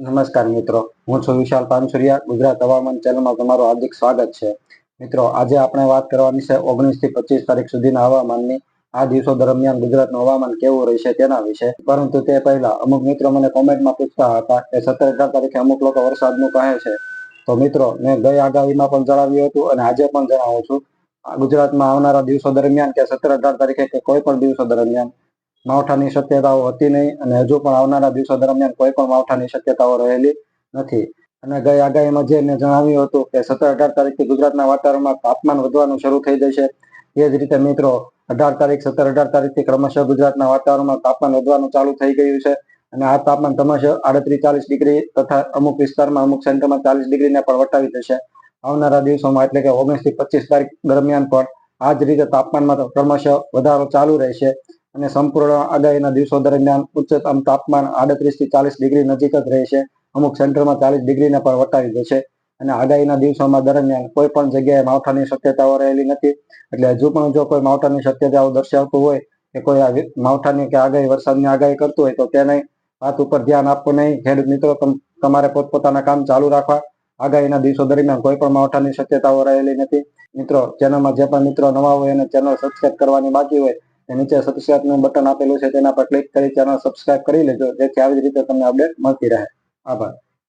નમસ્કાર મિત્રો, હું છું વિશાલ પાનસુરિયા. ગુજરાત હવામાન ચેનલમાં તમારું હાર્દિક સ્વાગત છે. મિત્રો, આજે આપણે વાત કરવાની છે 19 થી 25 તારીખ સુધીના હવામાનની. આ દિવસો દરમિયાન ગુજરાતનું હવામાન કેવું રહેશે તેના વિશે. પરંતુ તે પહેલા અમુક મિત્રો મને કોમેન્ટમાં પૂછતા હતા કે 17-18 તારીખે અમુક લોકો વરસાદનું કહે છે. તો મિત્રો, મેં ગઈ આગાહીમાં પણ જણાવ્યું હતું અને આજે પણ જણાવું છું. ગુજરાતમાં આવનારા દિવસો દરમિયાન કે 17-18 તારીખે કે કોઈ પણ દિવસો દરમિયાન માવઠાની શક્યતાઓ હતી નહીં અને હજુ પણ આવનારા દિવસો દરમિયાન કોઈ પણ માવઠાની શક્યતાઓ રહેલી નથી. અને ગઈ આગાહીમાં જે મેં જણાવ્યું હતું કે 17-18 તારીખથી ગુજરાતના વાતાવરણમાં તાપમાન વધવાનું શરૂ થઈ જશે. એ જ રીતે મિત્રો, 18 તારીખ 17-18 તારીખથી ક્રમશઃ ગુજરાતના વાતાવરણમાં તાપમાન વધવાનું ચાલુ થઈ ગયું છે. અને આ તાપમાન ક્રમશઃ 38-40 ડિગ્રી તથા અમુક વિસ્તારમાં અમુક સેન્ટરમાં 40 ડિગ્રીને પણ વટાવી જશે આવનારા દિવસોમાં. એટલે કે 19 થી 25 તારીખ દરમિયાન પણ આ જ રીતે તાપમાનમાં ક્રમશઃ વધારો ચાલુ રહેશે. અને સંપૂર્ણ આગાહીના દિવસો દરમિયાન ઉચ્ચતમ તાપમાન 38 થી 40 ડિગ્રી નજીક જ રહેશે. અમુક સેન્ટરમાં 40 ડિગ્રીને પણ વટાવી જશે. અને આગાહીના દિવસોમાં દરમિયાન કોઈ પણ જગ્યાએ માવઠાની શક્યતાઓ રહેલી નથી. એટલે હજુ પણ જો કોઈ માવઠાની શક્યતાઓ દર્શાવતું હોય કે કોઈ માવઠાની કે આગાહી વરસાદની આગાહી કરતું હોય તો તેને વાત ઉપર ધ્યાન આપવું નહીં. ખેડૂત મિત્રો, તમારે પોતપોતાના કામ ચાલુ રાખવા. આગાહીના દિવસો દરમિયાન કોઈ પણ માવઠાની શક્યતાઓ રહેલી નથી. મિત્રો, ચેનલમાં જે પણ મિત્રો નવા હોય અને ચેનલ સબસ્ક્રાઇબ કરવાની બાકી હોય નીચે સબસ્ક્રાઇબનું બટન આપેલું છે તેના પર ક્લિક કરી ચેનલ સબસ્ક્રાઇબ કરી લેજો, જેથી આવી જ રીતે તમને અપડેટ મળતી રહે. આભાર.